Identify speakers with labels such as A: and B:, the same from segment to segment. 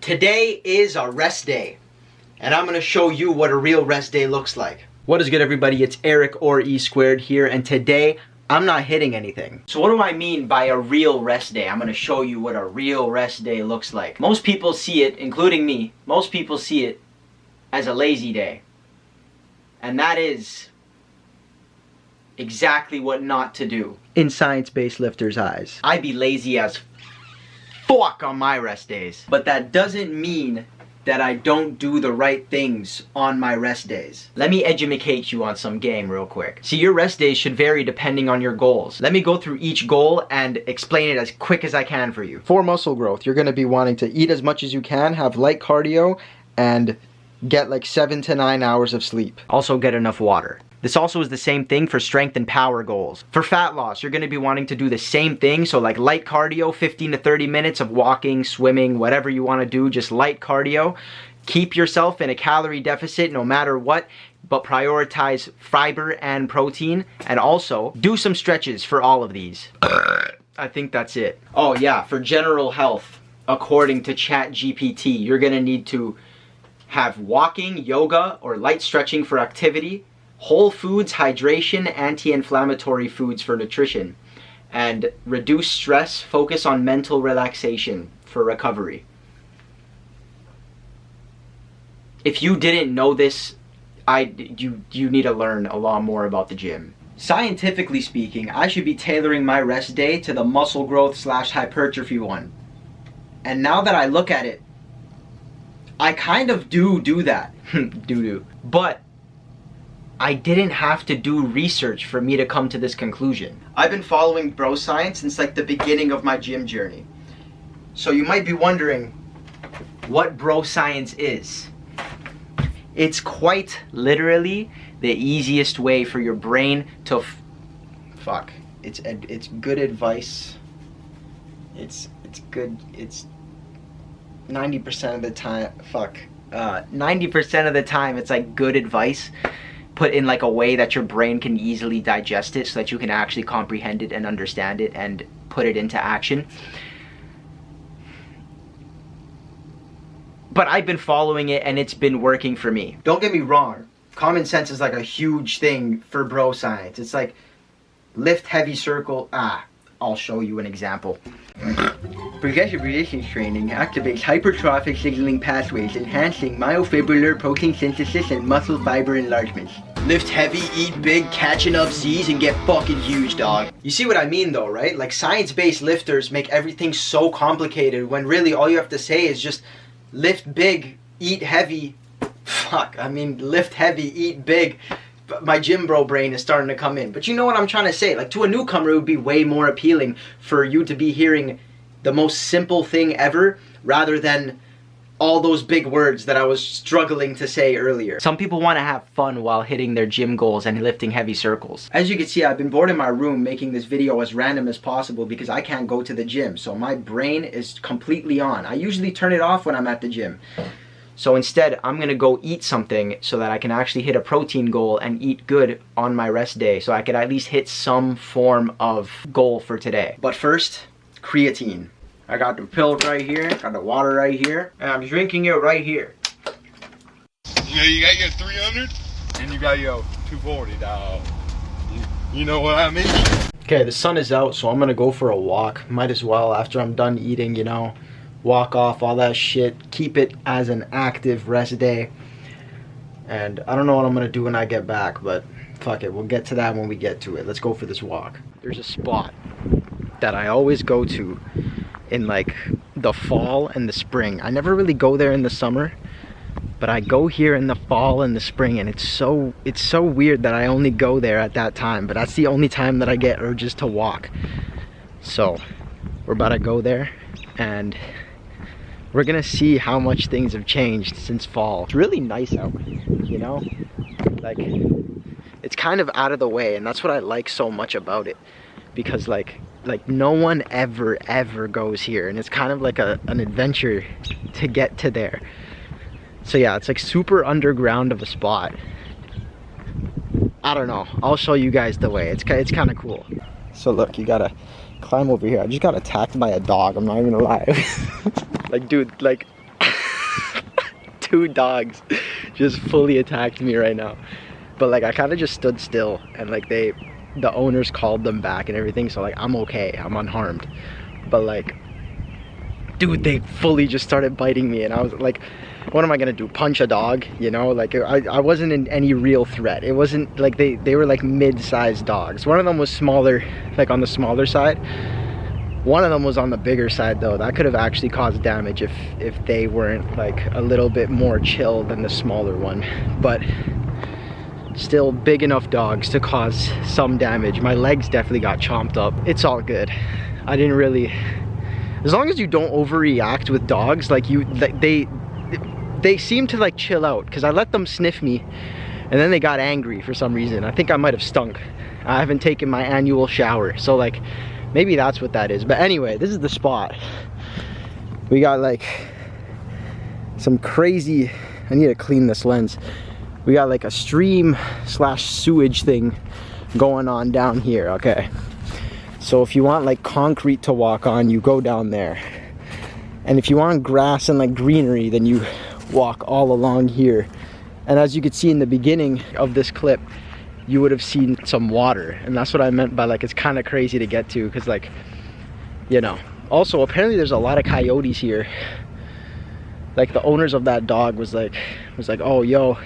A: Today is a rest day, and I'm gonna show you what a real rest day looks like. What is good, everybody? It's Eric or E Squared here, and today I'm not hitting anything. So what do I mean by a real rest day? I'm gonna show you what a real rest day looks like. Most people see it, including me, most people see it as a lazy day. And that is exactly what not to do in science-based lifters' eyes. I be lazy as fuck on my rest days. But that doesn't mean that I don't do the right things on my rest days. Let me educate you on some game real quick. See, your rest days should vary depending on your goals. Let me go through each goal and explain it as quick as I can for you. For muscle growth, you're gonna be wanting to eat as much as you can, have light cardio, and get like 7 to 9 hours of sleep. Also get enough water. This also is the same thing for strength and power goals. For fat loss, you're gonna be wanting to do the same thing. So like light cardio, 15 to 30 minutes of walking, swimming, whatever you wanna do, just light cardio. Keep yourself in a calorie deficit no matter what, but prioritize fiber and protein. And also do some stretches for all of these. I think that's it. Oh yeah, for general health, according to ChatGPT, you're gonna need to have walking, yoga, or light stretching for activity, whole foods, hydration, anti-inflammatory foods for nutrition, and reduce stress, focus on mental relaxation for recovery. If you didn't know this, you need to learn a lot more about the gym. Scientifically speaking, I should be tailoring my rest day to the muscle growth / hypertrophy one. And now that I look at it, I kind of do that. But I didn't have to do research for me to come to this conclusion. I've been following bro science since like the beginning of my gym journey. So you might be wondering what bro science is. It's quite literally the easiest way for your brain to it's good advice. It's good. It's 90% of the time, 90% of the time it's like good advice put in like a way that your brain can easily digest it so that you can actually comprehend it and understand it and put it into action. But I've been following it and it's been working for me. Don't get me wrong, common sense is like a huge thing for bro science. It's like lift heavy circle, I'll show you an example. Progressive resistance training activates hypertrophic signaling pathways, enhancing myofibrillar protein synthesis and muscle fiber enlargement. Lift heavy, eat big, catching up Z's, and get fucking huge, dog. You see what I mean though, right? Like science-based lifters make everything so complicated when really all you have to say is just lift big, eat heavy. Lift heavy, eat big. My gym bro brain is starting to come in. But you know what I'm trying to say? Like to a newcomer, it would be way more appealing for you to be hearing the most simple thing ever rather than all those big words that I was struggling to say earlier. Some people want to have fun while hitting their gym goals and lifting heavy circles. As you can see, I've been bored in my room making this video as random as possible because I can't go to the gym. So my brain is completely on. I usually turn it off when I'm at the gym. So instead, I'm gonna go eat something so that I can actually hit a protein goal and eat good on my rest day so I could at least hit some form of goal for today. But first, creatine. I got the pill right here, got the water right here, and I'm drinking it right here.
B: You got your 300 and you got your 240, dog. You know what I mean?
A: Okay, the sun is out, so I'm gonna go for a walk. Might as well, after I'm done eating, you know, walk off all that shit, keep it as an active rest day. And I don't know what I'm gonna do when I get back, but fuck it, we'll get to that when we get to it. Let's go for this walk. There's a spot that I always go to in like the fall and the spring. I never really go there in the summer, but I go here in the fall and the spring, and it's so weird that I only go there at that time, but that's the only time that I get urges to walk. So we're about to go there and we're gonna see how much things have changed since fall. It's really nice out, you know? Like, it's kind of out of the way, and that's what I like so much about it. Because like no one ever goes here, and it's kind of like an adventure to get to there. So yeah, it's like super underground of a spot. I don't know, I'll show you guys the way. It's kind of cool. So look, you gotta climb over here. I just got attacked by a dog, I'm not even gonna lie. Like, dude, like 2 dogs just fully attacked me right now. But like I kind of just stood still, and like the owners called them back and everything, so like I'm okay, I'm unharmed. But like, dude, they fully just started biting me, and I was like, what am I gonna do, punch a dog? You know, like I wasn't in any real threat. It wasn't like they were like mid-sized dogs. One of them was smaller, like on the smaller side. One of them was on the bigger side though. That could have actually caused damage if they weren't like a little bit more chill than the smaller one. But still big enough dogs to cause some damage. My legs definitely got chomped up. It's all good. I didn't really, as long as you don't overreact with dogs, like they seem to like chill out, because I let them sniff me and then they got angry for some reason. I think I might have stunk. I haven't taken my annual shower, so like maybe that's what that is. But anyway, this is the spot. We got like some crazy, I need to clean this lens. We got like a stream / sewage thing going on down here, okay? So if you want like concrete to walk on, you go down there. And if you want grass and like greenery, then you walk all along here. And as you could see in the beginning of this clip, you would have seen some water. And that's what I meant by like, it's kind of crazy to get to, because like, you know. Also, apparently there's a lot of coyotes here. Like the owners of that dog was like, oh, yo,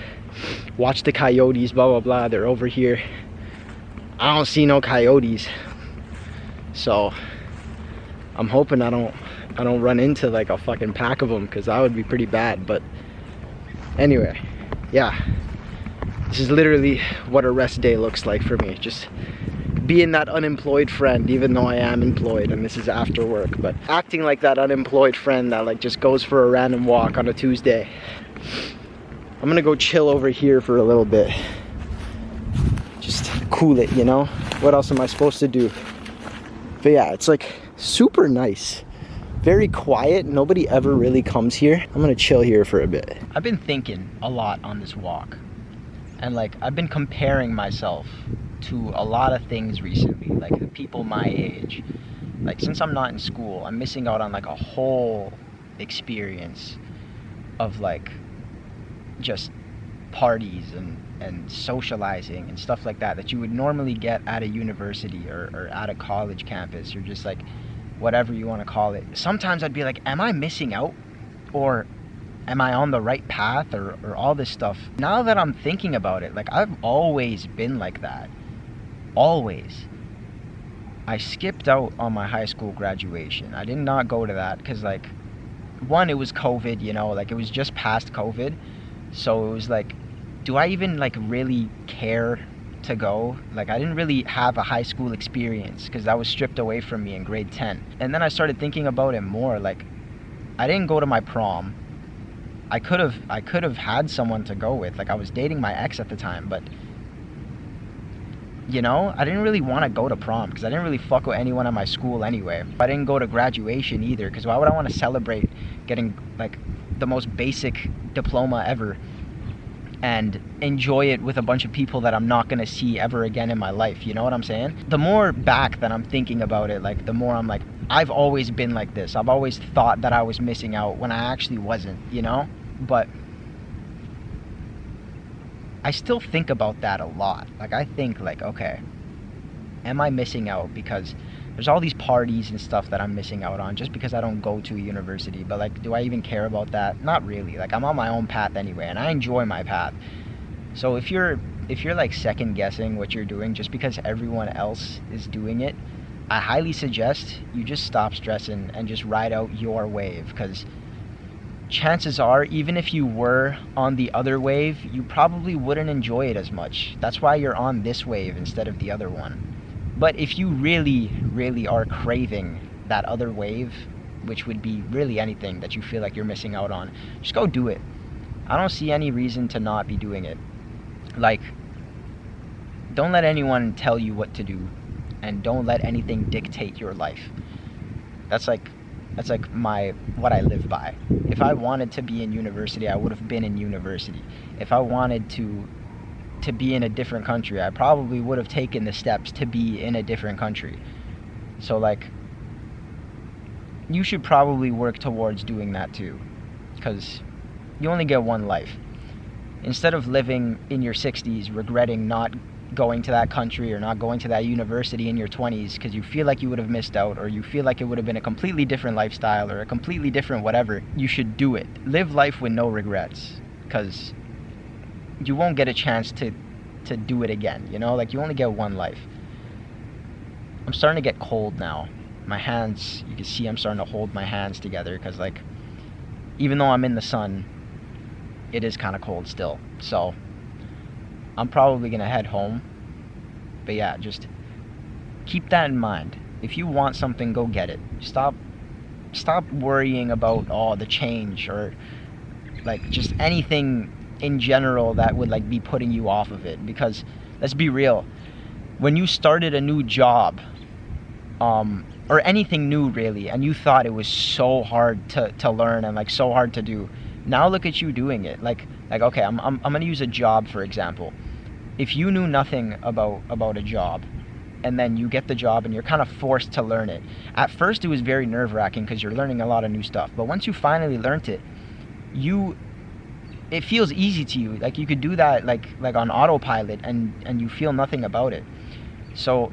A: watch the coyotes, blah, blah, blah. They're over here. I don't see no coyotes. So I'm hoping I don't run into like a fucking pack of them, because that would be pretty bad. But anyway, yeah, this is literally what a rest day looks like for me. Just being that unemployed friend, even though I am employed and this is after work, but acting like that unemployed friend that like just goes for a random walk on a Tuesday. I'm gonna go chill over here for a little bit. Just cool it, you know? What else am I supposed to do? But yeah, it's like super nice. Very quiet. Nobody ever really comes here. I'm gonna chill here for a bit. I've been thinking a lot on this walk. And like, I've been comparing myself to a lot of things recently. Like the people my age. Like since I'm not in school, I'm missing out on like a whole experience of like just parties and socializing and stuff like that you would normally get at a university or at a college campus, or just like whatever you want to call it. Sometimes I'd be like, am I missing out, or am I on the right path, or all this stuff? Now that I'm thinking about it, like I've always been like that. Always. I skipped out on my high school graduation. I did not go to that because like, one, it was COVID, you know, like it was just past COVID. So it was like, do I even like really care to go? Like I didn't really have a high school experience because that was stripped away from me in grade 10. And then I started thinking about it more. Like I didn't go to my prom. I could have had someone to go with. Like I was dating my ex at the time, but you know, I didn't really want to go to prom because I didn't really fuck with anyone at my school anyway. I didn't go to graduation either because why would I want to celebrate getting like the most basic diploma ever and enjoy it with a bunch of people that I'm not going to see ever again in my life? You know what I'm saying? The more back that I'm thinking about it, like the more I'm like, I've always been like this. I've always thought that I was missing out when I actually wasn't, you know? But I still think about that a lot. Like I think like, okay, am I missing out because there's all these parties and stuff that I'm missing out on just because I don't go to a university? But like, do I even care about that? Not really. Like I'm on my own path anyway, and I enjoy my path. So if you're like second guessing what you're doing just because everyone else is doing it, I highly suggest you just stop stressing and just ride out your wave, because chances are, even if you were on the other wave, you probably wouldn't enjoy it as much. That's why you're on this wave instead of the other one. But if you really, really are craving that other wave, which would be really anything that you feel like you're missing out on, just go do it. I don't see any reason to not be doing it. Like, don't let anyone tell you what to do, and don't let anything dictate your life. That's like what I live by. If I wanted to be in university, I would have been in university. If I wanted to be in a different country, I probably would have taken the steps to be in a different country. So like, you should probably work towards doing that too, because you only get one life. Instead of living in your 60s regretting not going to that country or not going to that university in your 20s because you feel like you would have missed out, or you feel like it would have been a completely different lifestyle or a completely different whatever, you should do it. Live life with no regrets, because you won't get a chance to do it again, you know? Like, you only get one life. I'm starting to get cold now. My hands, you can see I'm starting to hold my hands together because, like, even though I'm in the sun, it is kind of cold still. So I'm probably gonna head home. But yeah, just keep that in mind. If you want something, go get it. Stop worrying about the change, or like just anything in general that would like be putting you off of it. Because let's be real, when you started a new job, or anything new really, and you thought it was so hard to learn and like so hard to do, now look at you doing it. Like okay, I'm gonna use a job for example. If you knew nothing about a job, and then you get the job and you're kind of forced to learn it. At first it was very nerve-wracking because you're learning a lot of new stuff, but once you finally learned it, it feels easy to you. Like you could do that like on autopilot, and you feel nothing about it. So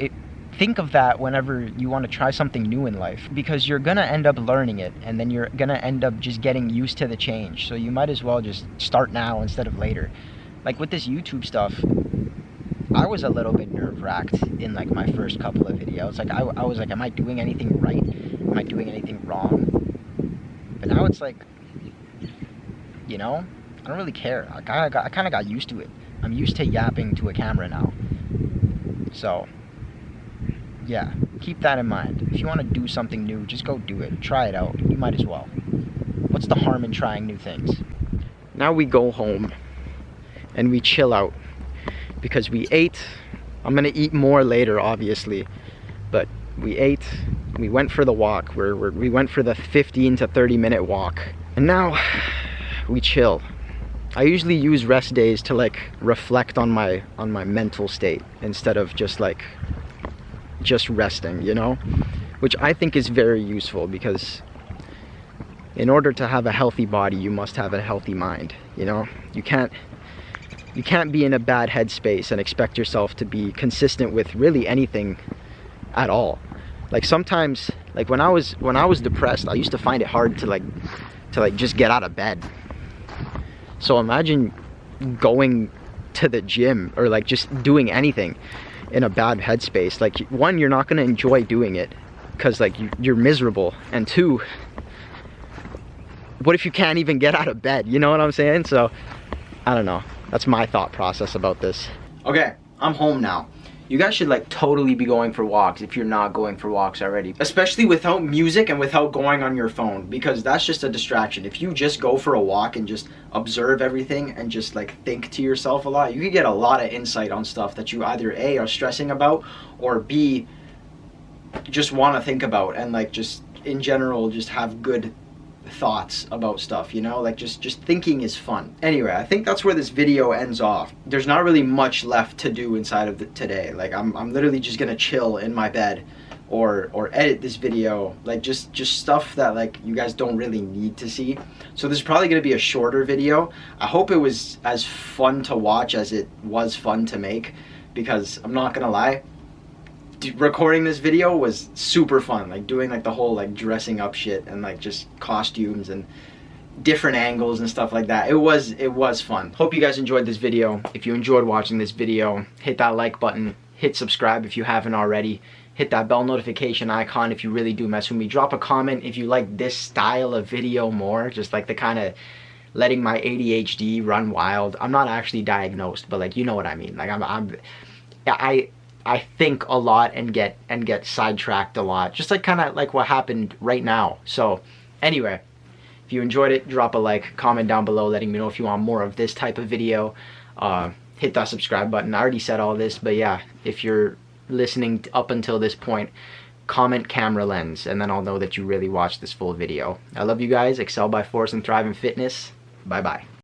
A: think of that whenever you want to try something new in life, because you're gonna end up learning it, and then you're gonna end up just getting used to the change. So you might as well just start now instead of later. Like with this YouTube stuff, I was a little bit nerve-wracked in like my first couple of videos. Like I was like, am I doing anything right? Am I doing anything wrong? But now it's like, you know, I don't really care. Like I kind of got used to it. I'm used to yapping to a camera now. So yeah, keep that in mind. If you want to do something new, just go do it. Try it out. You might as well. What's the harm in trying new things? Now we go home and we chill out because we ate. I'm gonna eat more later, obviously, but we ate. We went for the walk. We went for the 15 to 30 minute walk, and now we chill. I usually use rest days to like reflect on my mental state instead of just resting, you know, which I think is very useful, because in order to have a healthy body, you must have a healthy mind, you know. You can't be in a bad headspace and expect yourself to be consistent with really anything at all. Like sometimes, like when I was depressed, I used to find it hard to just get out of bed. So imagine going to the gym or like just doing anything in a bad headspace. Like, one, you're not going to enjoy doing it because like you're miserable, and two, what if you can't even get out of bed? You know what I'm saying? So I don't know, that's my thought process about this. Okay, I'm home now. You guys should like totally be going for walks if you're not going for walks already, especially without music and without going on your phone, because that's just a distraction. If you just go for a walk and just observe everything and just like think to yourself a lot, you could get a lot of insight on stuff that you either A, are stressing about, or B, just want to think about, and like just in general just have good thoughts about stuff, you know. Like just thinking is fun. Anyway, I think that's where this video ends off. There's not really much left to do inside of today. Like I'm literally just gonna chill in my bed or edit this video, like just stuff that like you guys don't really need to see. So this is probably gonna be a shorter video. I hope it was as fun to watch as it was fun to make, because I'm not gonna lie, recording this video was super fun. Like doing like the whole like dressing up shit and like just costumes and different angles and stuff like that. It was fun. Hope you guys enjoyed this video. If you enjoyed watching this video, hit that like button, hit subscribe if you haven't already, hit that bell notification icon if you really do mess with me. Drop a comment if you like this style of video more, just like the kind of letting my ADHD run wild. I'm not actually diagnosed, but like, you know what I mean. Like I think a lot and get sidetracked a lot, just like kind of like what happened right now. So anyway, if you enjoyed it, drop a like, comment down below letting me know if you want more of this type of video. Hit that subscribe button. I already said all this, but yeah, if you're listening up until this point, comment camera lens, and then I'll know that you really watched this full video. I love you guys. Excel by force and thrive in fitness. Bye bye.